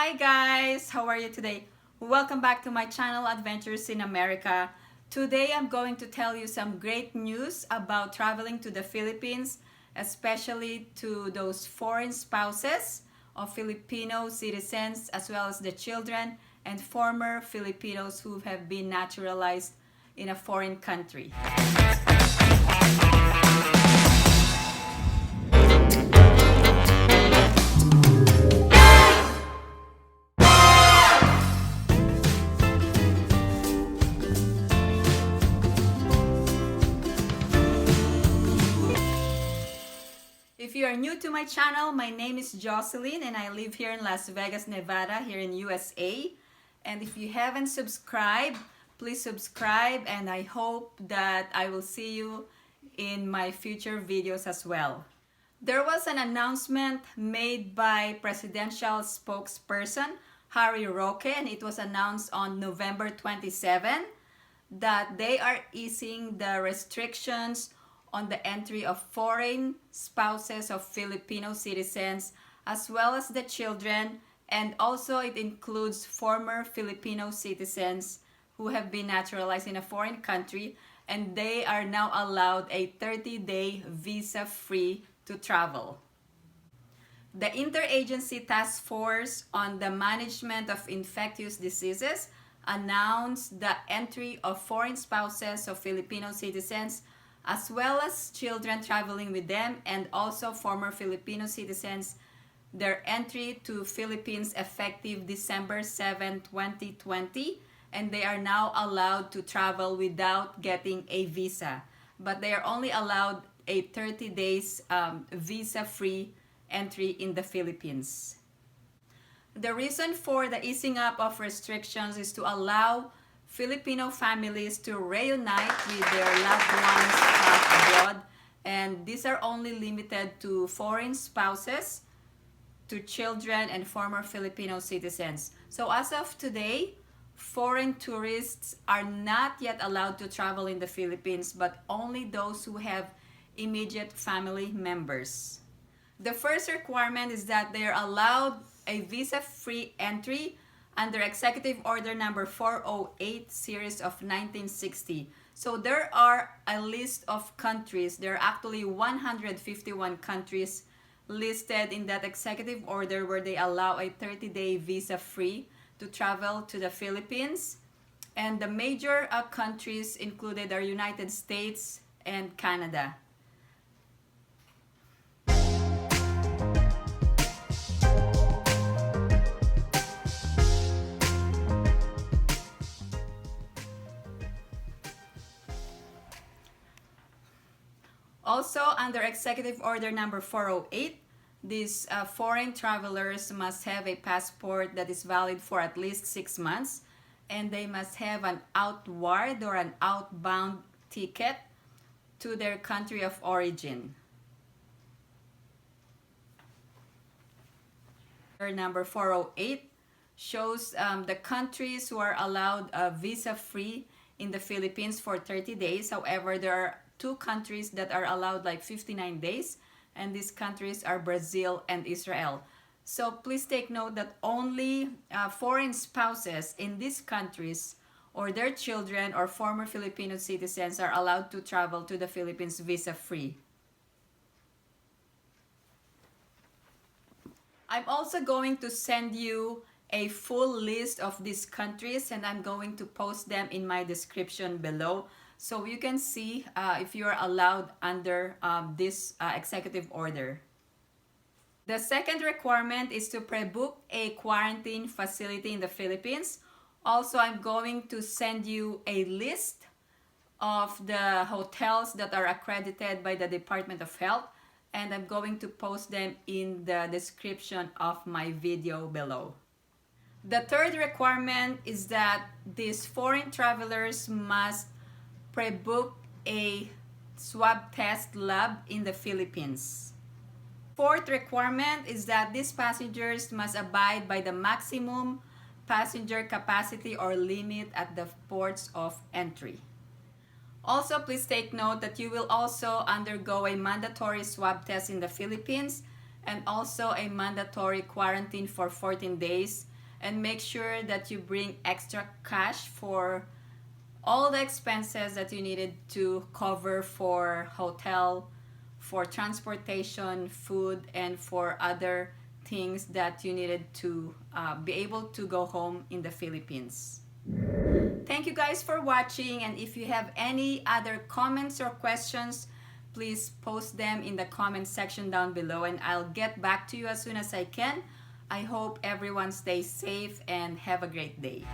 Hi guys! How are you today? Welcome back to my channel Adventures in America. Today I'm going to tell you some great news about traveling to the Philippines, especially to those foreign spouses of Filipino citizens as well as the children and former Filipinos who have been naturalized in a foreign country. If you are new to my channel, my name is Jocelyn and I live here in Las Vegas, Nevada, here in USA. And if you haven't subscribed, please subscribe, and I hope that I will see you in my future videos as well. There was an announcement made by presidential spokesperson Harry Roque, and it was announced on November 27 that they are easing the restrictions on the entry of foreign spouses of Filipino citizens as well as the children, and also it includes former Filipino citizens who have been naturalized in a foreign country, and they are now allowed a 30-day visa-free to travel. The Interagency Task Force on the Management of Infectious Diseases announced the entry of foreign spouses of Filipino citizens as well as children traveling with them, and also former Filipino citizens, their entry to Philippines effective December 7, 2020, and they are now allowed to travel without getting a visa. But they are only allowed a 30 days visa-free entry in the Philippines. The reason for the easing up of restrictions is to allow Filipino families to reunite with their loved ones abroad, and these are only limited to foreign spouses, to children, and former Filipino citizens. So as of today, foreign tourists are not yet allowed to travel in the Philippines, but only those who have immediate family members. The first requirement is that they are allowed a visa-free entry under Executive Order number 408 series of 1960. So there are a list of countries. There are actually 151 countries listed in that executive order where they allow a 30-day visa-free to travel to the Philippines. And the major countries included are United States and Canada. Also, under Executive Order number 408, these foreign travelers must have a passport that is valid for at least 6 months, and they must have an outward or an outbound ticket to their country of origin. Number 408 shows the countries who are allowed visa-free in the Philippines for 30 days. However, there are 2 countries that are allowed like 59 days, and these countries are Brazil and Israel. So please take note that only foreign spouses in these countries or their children or former Filipino citizens are allowed to travel to the Philippines visa-free. I'm also going to send you a full list of these countries, and I'm going to post them in my description below, so you can see if you are allowed under this executive order. The second requirement is to pre-book a quarantine facility in the Philippines. Also, I'm going to send you a list of the hotels that are accredited by the Department of Health, and I'm going to post them in the description of my video below. The third requirement is that these foreign travelers must pre-book a swab test lab in the Philippines. Fourth requirement is that these passengers must abide by the maximum passenger capacity or limit at the ports of entry. Also, please take note that you will also undergo a mandatory swab test in the Philippines, and also a mandatory quarantine for 14 days. And make sure that you bring extra cash for all the expenses that you needed to cover for hotel, for transportation, food, and for other things that you needed to be able to go home in the Philippines. Thank you guys for watching, and if you have any other comments or questions, please post them in the comment section down below and I'll get back to you as soon as I can. I hope everyone stays safe and have a great day.